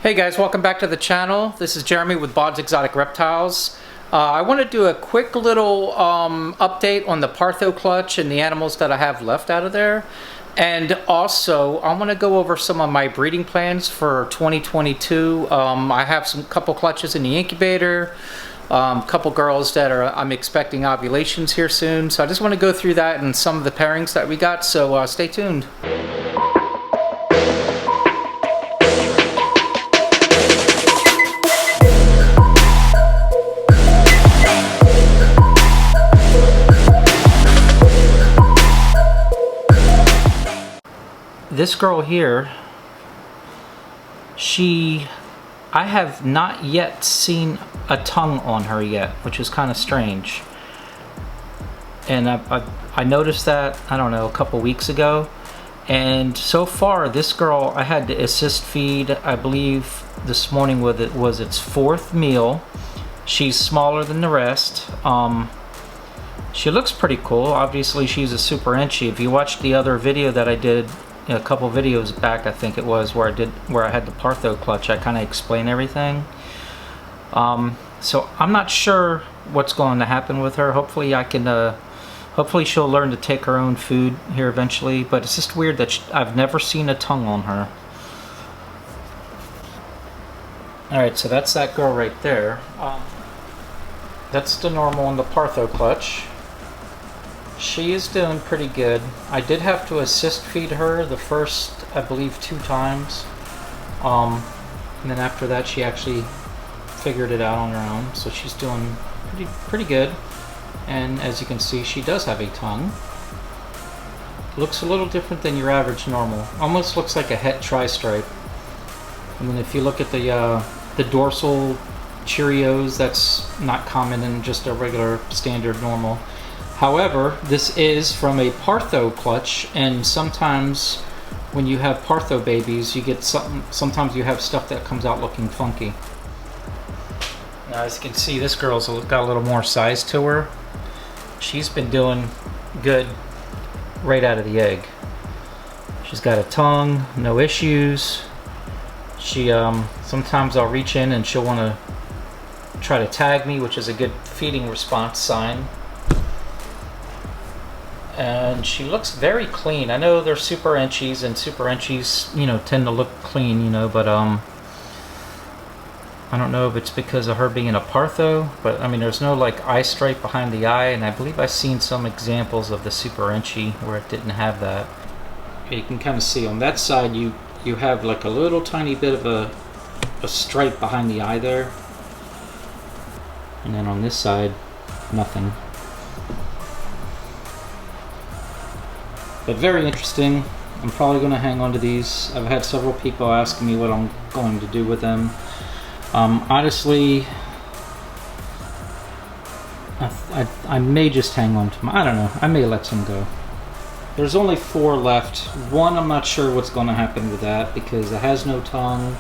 Hey guys, welcome back to the channel. This is Jeremy with Bod's Exotic Reptiles. I want to do a quick little update on the partho clutch and the animals that I have left out of there. And also, I want to go over some of my breeding plans for 2022. I have some couple clutches in the incubator, couple girls that I'm expecting ovulations here soon. So I just want to go through that and some of the pairings that we got, so stay tuned. This girl here, I have not yet seen a tongue on her yet, which is kind of strange. And I noticed that, I don't know, a couple weeks ago. And so far, this girl, I had to assist feed, I believe this morning was its fourth meal. She's smaller than the rest. She looks pretty cool. Obviously, she's a super inchie. If you watched the other video that I did, a couple videos back, I think it was, where I had the partho clutch, I kind of explain everything. So I'm not sure what's going to happen with her. Hopefully hopefully she'll learn to take her own food here eventually, but it's just weird that I've never seen a tongue on her. Alright, so that's that girl right there. That's the normal on the partho clutch. She is doing pretty good. I did have to assist feed her the first, I believe, 2 times. And then after that, she actually figured it out on her own. So she's doing pretty good. And as you can see, she does have a tongue. Looks a little different than your average normal. Almost looks like a het tri-stripe. And then if you look at the dorsal Cheerios, that's not common in just a regular standard normal. However, this is from a partho clutch, and sometimes when you have partho babies, you get sometimes you have stuff that comes out looking funky. Now, as you can see, this girl's got a little more size to her. She's been doing good right out of the egg. She's got a tongue, no issues. She sometimes I'll reach in and she'll want to try to tag me, which is a good feeding response sign. And she looks very clean. I know they're super inchies, and super inchies, you know, tend to look clean, you know, but I don't know if it's because of her being a partho, but I mean, there's no like eye stripe behind the eye, and I believe I've seen some examples of the super inchie where it didn't have that. You can kind of see on that side, you have like a little tiny bit of a stripe behind the eye there, and then on this side, nothing. But very interesting. I'm probably going to hang on to these. I've had several people asking me what I'm going to do with them. Honestly, I may just hang on to them. I don't know. I may let some go. There's only 4 left. One, I'm not sure what's going to happen with that because it has no tongue.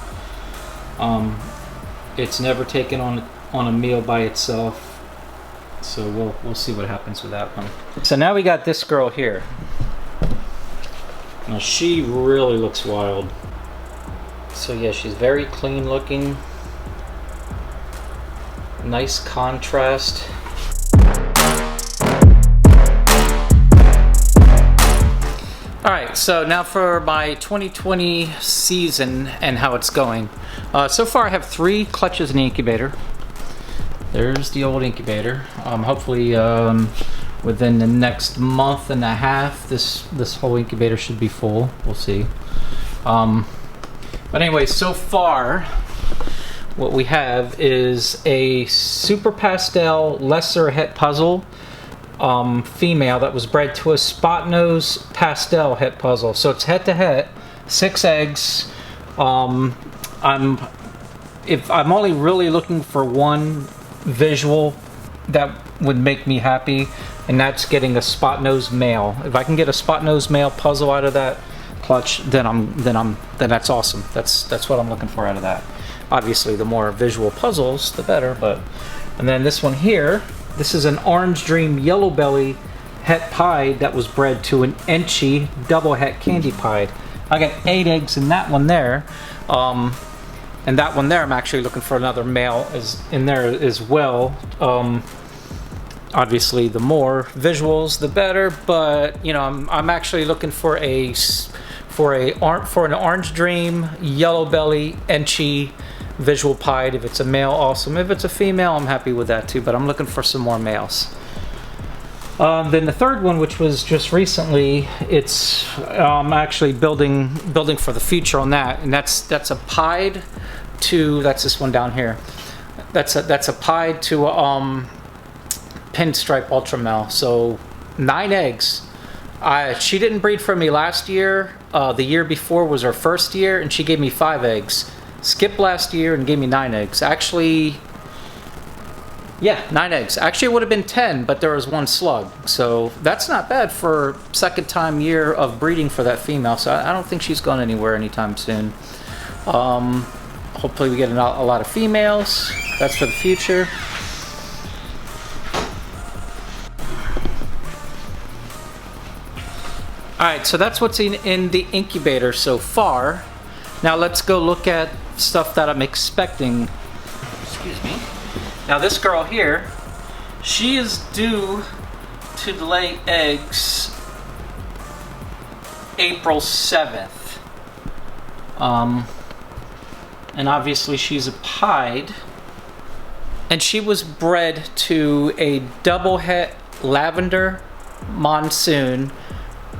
It's never taken on a meal by itself. So we'll see what happens with that one. So now we got this girl here. Now she really looks wild. So yeah, she's very clean looking. Nice contrast. Alright, so now for my 2020 season and how it's going. So far I have 3 clutches in the incubator. There's the old incubator. Hopefully within the next month and a half, this whole incubator should be full. We'll see. But anyway, so far, what we have is a super pastel lesser het puzzle female that was bred to a spot nose pastel het puzzle. So it's het to het, 6 eggs. I'm only really looking for one visual that would make me happy, and that's getting a spot nose male. If I can get a spot nose male puzzle out of that clutch, then that's awesome. That's what I'm looking for out of that. Obviously, the more visual puzzles, the better. And then this one here, this is an Orange Dream Yellow Belly het pied that was bred to an Enchi double het candy pied. I got 8 eggs in that one there. And that one there, I'm actually looking for another male is in there as well. Obviously, the more visuals, the better. But you know, I'm actually looking for an orange dream, yellow belly, enchy visual pied. If it's a male, awesome. If it's a female, I'm happy with that too. But I'm looking for some more males. Then the third one, which was just recently, it's actually building for the future on that, and that's a pied to, that's this one down here. That's a pied to pinstripe ultra male. So 9 eggs. She didn't breed for me last year. The year before was her first year, and she gave me 5 eggs. Skipped last year and gave me 9 eggs. Actually, yeah, 9 eggs. Actually, it would have been 10, but there was 1 slug. So that's not bad for second time year of breeding for that female. So I don't think she's going anywhere anytime soon. Hopefully we get a lot of females. That's for the future. All right, so that's what's in the incubator so far. Now let's go look at stuff that I'm expecting. Excuse me. Now this girl here, she is due to lay eggs April 7th. And obviously she's a pied. And she was bred to a double het lavender monsoon,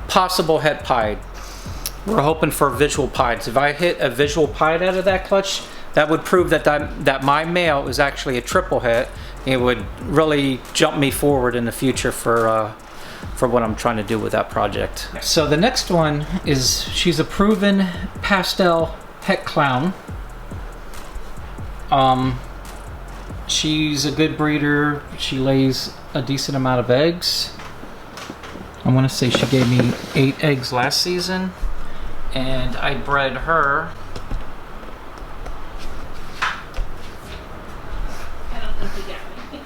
possible het pied. We're hoping for visual pieds. If I hit a visual pied out of that clutch, that would prove that my male is actually a triple het. It would really jump me forward in the future for what I'm trying to do with that project. So the next one is, she's a proven pastel het clown. She's a good breeder. She lays a decent amount of eggs. I want to say she gave me 8 eggs last season, and I bred her. I don't think you got me.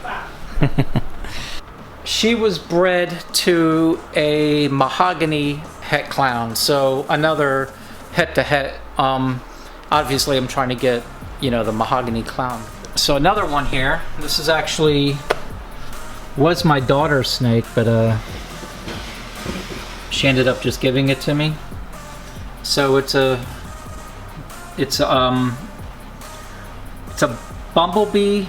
Wow. She was bred to a mahogany het clown, so another het to het. Obviously, I'm trying to get, you know, the mahogany clown. So another one here. This is actually was my daughter's snake, but she ended up just giving it to me. So it's a bumblebee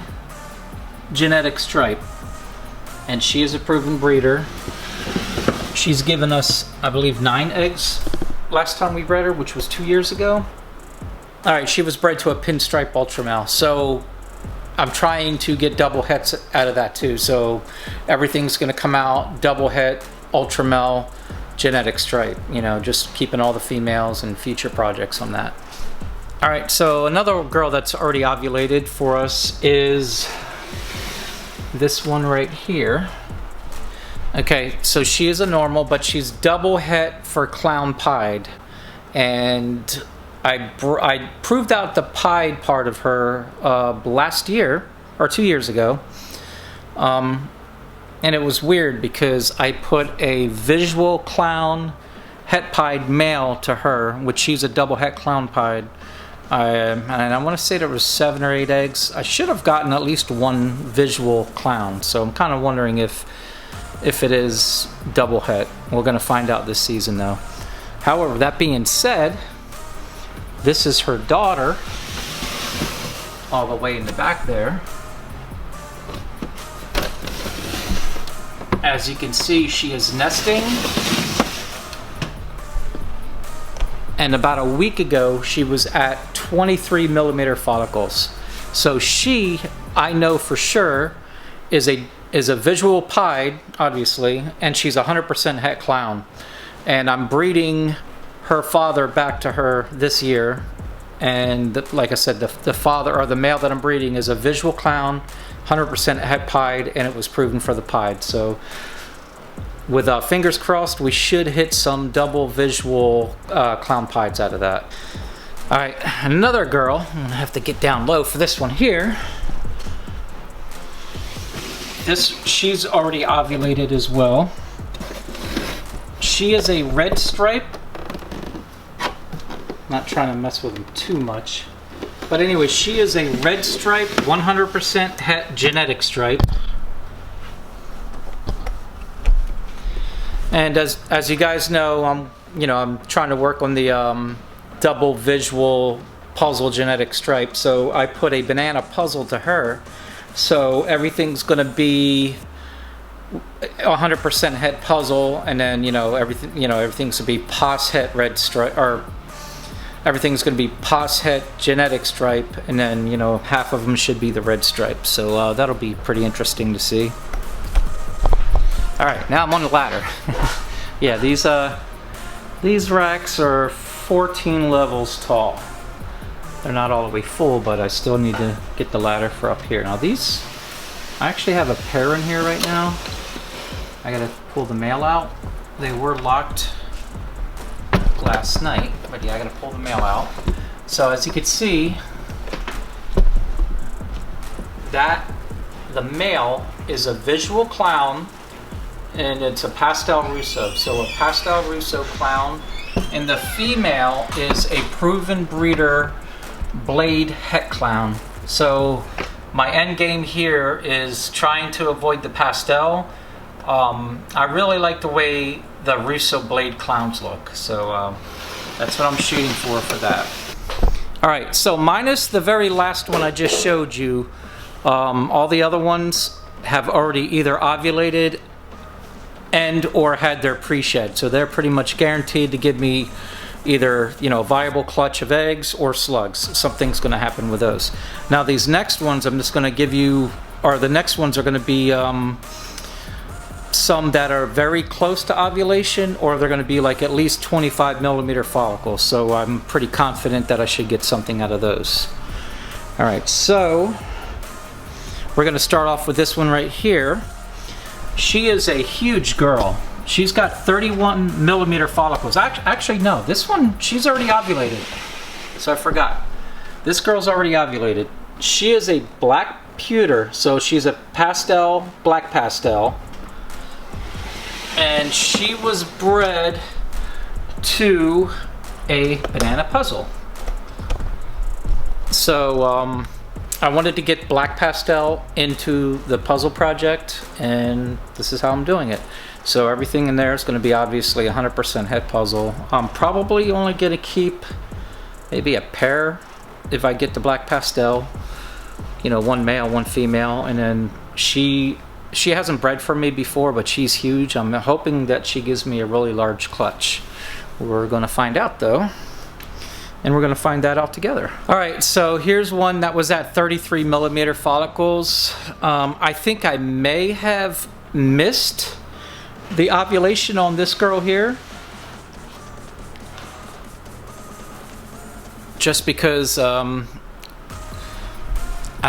genetic stripe, and she is a proven breeder. She's given us, I believe, 9 eggs last time we bred her, which was 2 years ago. All right, she was bred to a pinstripe ultra male, so I'm trying to get double hets out of that too. So everything's going to come out double het, ultra male, genetic stripe. You know, just keeping all the females and future projects on that. All right, so another girl that's already ovulated for us is this one right here. Okay, so she is a normal, but she's double het for clown pied, and I proved out the pied part of her last year, or 2 years ago. And it was weird because I put a visual clown het pied male to her, which she's a double het clown pied. And I want to say there was 7 or 8 eggs. I should have gotten at least 1 visual clown. So I'm kind of wondering if it is double het. We're going to find out this season though. However, that being said, this is her daughter, all the way in the back there. As you can see, she is nesting. And about a week ago, she was at 23 millimeter follicles. So she, I know for sure, is a visual pied, obviously, and she's 100% het clown. And I'm breeding her father back to her this year, and like I said, the father, or the male that I'm breeding, is a visual clown, 100% het pied, and it was proven for the pied. So with fingers crossed, we should hit some double visual clown pieds out of that. All right, another girl. I'm gonna have to get down low for this one here. She's already ovulated as well. She is a red stripe Not trying to mess with them too much. But anyway, she is a red stripe, 100% het genetic stripe. And as you guys know, I'm trying to work on the double visual puzzle genetic stripe. So I put a banana puzzle to her. So everything's going to be 100% het puzzle, and then everything's going to be pos het red stripe, or everything's going to be pos het genetic stripe, and then half of them should be the red stripe. So that'll be pretty interesting to see. All right, now I'm on the ladder. Yeah, these racks are 14 levels tall. They're not all the way full, but I still need to get the ladder for up here. Now these, I actually have a pair in here right now. I gotta pull the mail out. They were locked last night, but yeah, I gotta pull the mail out. So as you can see, the male is a visual clown, and it's a pastel Russo. So a pastel Russo clown, and the female is a proven breeder blade het clown. So my end game here is trying to avoid the pastel. I really like the way the Russo blade clowns look, so that's what I'm shooting for that. Alright, so minus the very last one I just showed you, all the other ones have already either ovulated and or had their pre-shed, so they're pretty much guaranteed to give me either a viable clutch of eggs or slugs. Something's going to happen with those. Now these next ones I'm just going to give you, or the next ones are going to be some that are very close to ovulation, or they're going to be like at least 25 millimeter follicles. So I'm pretty confident that I should get something out of those. All right, so we're going to start off with this one right here. She is a huge girl. She's got 31 millimeter follicles. Actually, no, this one, she's already ovulated. So I forgot. This girl's already ovulated. She is a black pewter, so she's a pastel, black pastel. And she was bred to a banana puzzle. So I wanted to get black pastel into the puzzle project, and this is how I'm doing it. So everything in there is going to be obviously 100% het puzzle. I'm probably only going to keep maybe a pair if I get the black pastel. One male, one female, and then she hasn't bred for me before, but she's huge. I'm hoping that she gives me a really large clutch. We're going to find out though, and we're going to find that out together. All right, so here's one that was at 33 millimeter follicles. I think I may have missed the ovulation on this girl here, just because I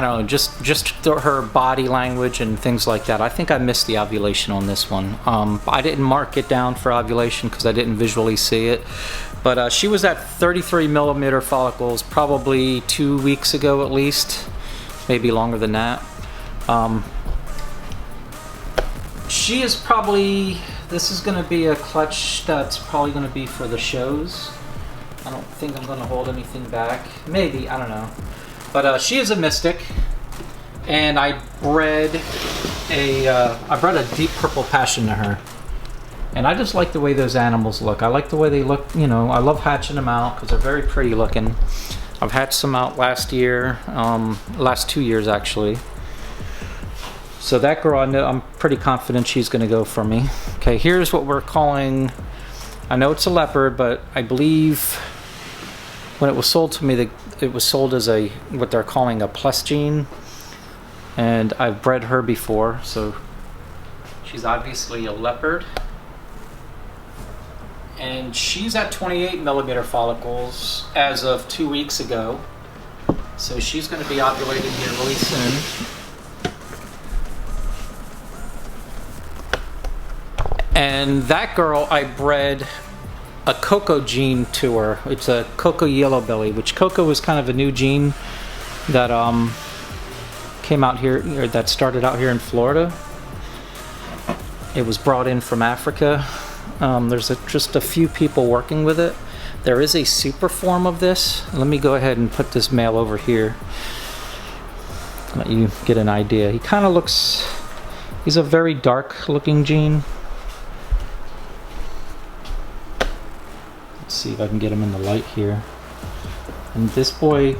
don't know, just her body language and things like that. I think I missed the ovulation on this one. I didn't mark it down for ovulation because I didn't visually see it, but she was at 33 millimeter follicles probably 2 weeks ago at least, maybe longer than that. She is probably, this is going to be a clutch that's probably going to be for the shows. I don't think I'm going to hold anything back. Maybe, I don't know. But she is a mystic, and I bred a deep purple passion to her. And I just like the way those animals look. I like the way they look, I love hatching them out because they're very pretty looking. I've hatched some out last year, last 2 years actually. So that girl, I'm pretty confident she's going to go for me. Okay, here's what we're calling, I know it's a leopard, but I believe when it was sold to me, it was sold as what they're calling a plus gene. And I've bred her before, so she's obviously a leopard. And she's at 28 millimeter follicles as of 2 weeks ago. So she's going to be ovulating here really soon. And that girl, I bred a cocoa gene to her. It's a cocoa yellow belly, which cocoa was kind of a new gene that came out here, or that started out here in Florida. It was brought in from Africa. There's just a few people working with it. There is a super form of this. Let me go ahead and put this male over here. Let you get an idea. He kind of looks, he's a very dark looking gene. Let's see if I can get him in the light here. And this boy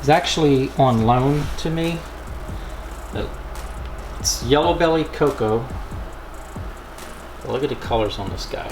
is actually on loan to me. It's yellow bellied Coco. Look at the colors on this guy.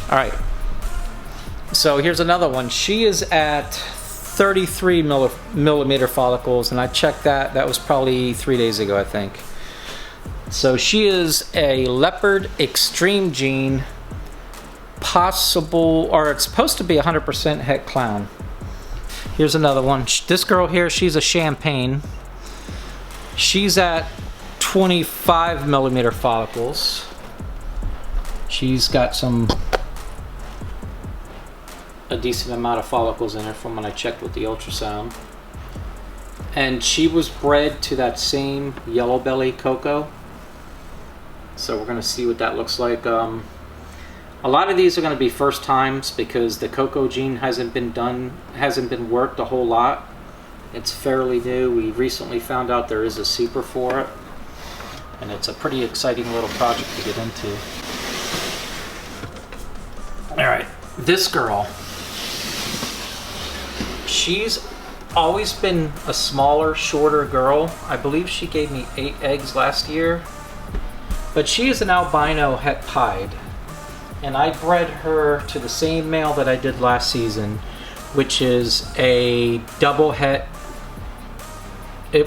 Alright, so here's another one. She is at 33 millimeter follicles, and I checked that. That was probably 3 days ago, I think. So she is a leopard extreme gene, possible, or it's supposed to be 100% het clown. Here's another one. This girl here, she's a champagne. She's at 25 millimeter follicles. She's got a decent amount of follicles in her from when I checked with the ultrasound. And she was bred to that same yellow belly Coco. So we're gonna see what that looks like. A lot of these are gonna be first times because the Coco gene hasn't been worked a whole lot. It's fairly new. We recently found out there is a super for it. And it's a pretty exciting little project to get into. All right, this girl. She's always been a smaller, shorter girl. I believe she gave me 8 eggs last year. But she is an albino het pied. And I bred her to the same male that I did last season, which is a double het.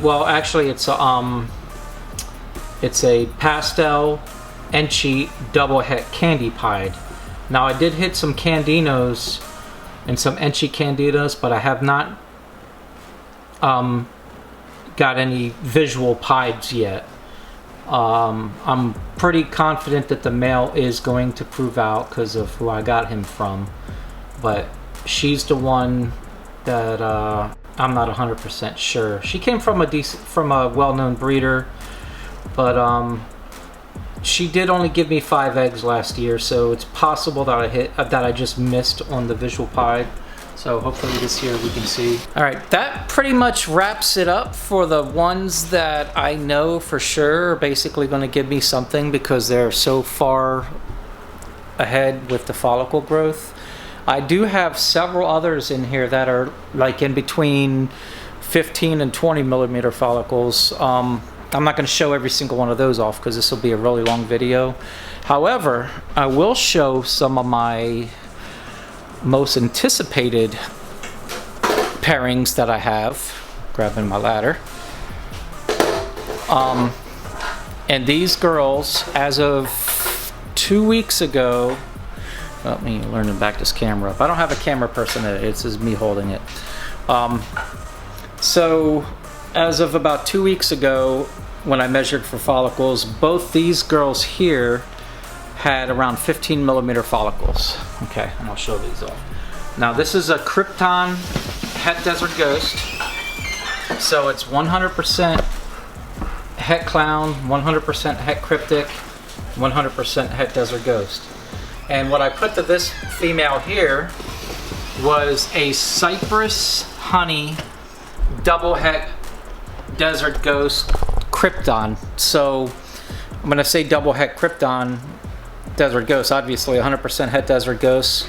Well, actually, it's a pastel Enchi double het candy pied. Now, I did hit some Candinos and some Enchi Candidas, but I have not got any visual pieds yet. I'm pretty confident that the male is going to prove out because of who I got him from, but she's the one that I'm not 100% sure. She came from a well-known breeder, but she did only give me 5 eggs last year, so it's possible that I just missed on the visual pied. So hopefully this year we can see. All right, that pretty much wraps it up for the ones that I know for sure are basically going to give me something because they're so far ahead with the follicle growth. I do have several others in here that are like in between 15 and 20 millimeter follicles. I'm not going to show every single one of those off because this will be a really long video. However, I will show some of my most anticipated pairings that I have. Grabbing my ladder. And these girls, as of 2 weeks ago, let me learn to back this camera up. I don't have a camera person, it's just me holding it. So as of about 2 weeks ago, when I measured for follicles, both these girls here had around 15 millimeter follicles. Okay, and I'll show these off. Now this is a Krypton Het Desert Ghost. So it's 100% Het Clown, 100% Het Cryptic, 100% Het Desert Ghost. And what I put to this female here was a Cypress Honey double Het Desert Ghost Krypton. So I'm gonna say double Het Krypton Desert Ghost, obviously 100% Het Desert Ghost,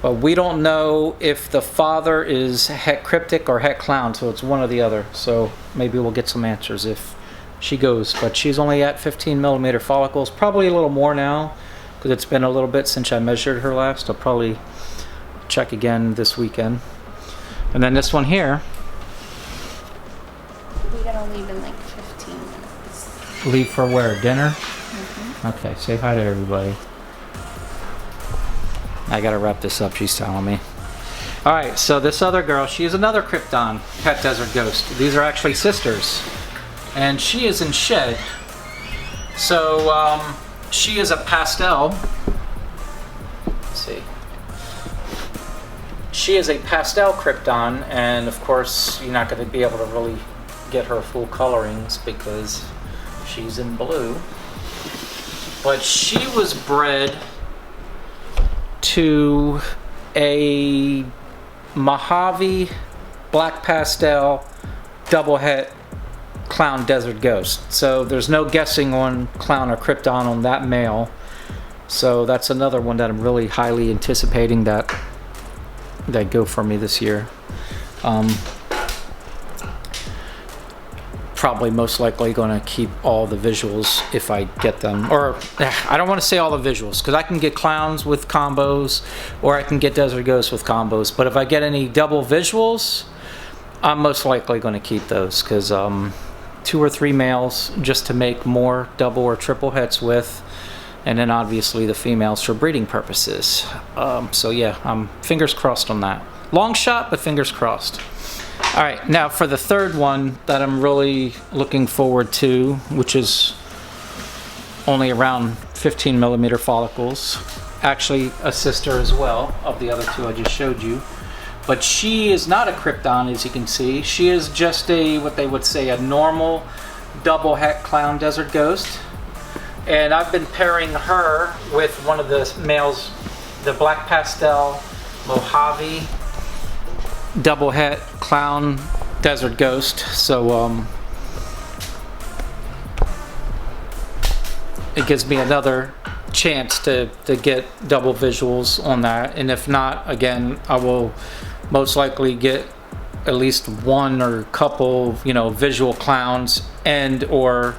But we don't know if the father is het cryptic or het clown, so it's one or the other. So maybe we'll get some answers if she goes. But she's only at 15 millimeter follicles, probably a little more now, because it's been a little bit since I measured her last. I'll probably check again this weekend. And then this one here. We gotta leave in like 15 minutes. Leave for where? Dinner? Mm-hmm. Okay, say hi to everybody. I gotta wrap this up, she's telling me. Alright, so this other girl, she's another Krypton pet desert ghost. These are actually sisters. And she is in shed. So, she is a pastel. Let's see. She is a pastel Krypton, and of course, you're not gonna be able to really get her full colorings because she's in blue. But she was bred to a Mojave black pastel double het clown desert ghost. So there's no guessing on clown or Krypton on that male. So that's another one that I'm really highly anticipating that go for me this year. Probably most likely going to keep all the visuals if I get them, or I don't want to say all the visuals because I can get clowns with combos or I can get desert ghosts with combos, but if I get any double visuals, I'm most likely going to keep those because 2 or 3 males just to make more double or triple hets with, and then obviously the females for breeding purposes. So yeah, I'm fingers crossed on that. Long shot, but fingers crossed. All right, now for the third one that I'm really looking forward to, which is only around 15 millimeter follicles, actually a sister as well of the other two I just showed you, but she is not a Krypton, as you can see. She is just a, what they would say, a normal double het clown desert ghost, and I've been pairing her with one of the males, the black pastel Mojave double het clown desert ghost. So it gives me another chance to get double visuals on that, and if not, again, I will most likely get at least one or a couple, you know, visual clowns and or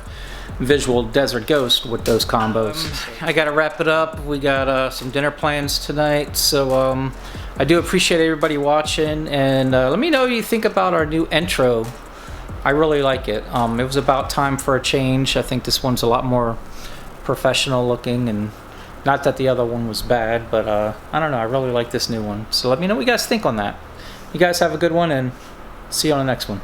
visual desert ghost with those combos. I gotta wrap it up. We got some dinner plans tonight, so I do appreciate everybody watching, and let me know what you think about our new intro. I really like it. It was about time for a change. I think this one's a lot more professional looking, and not that the other one was bad, but I don't know, I really like this new one. So let me know what you guys think on that. You guys have a good one, and see you on the next one.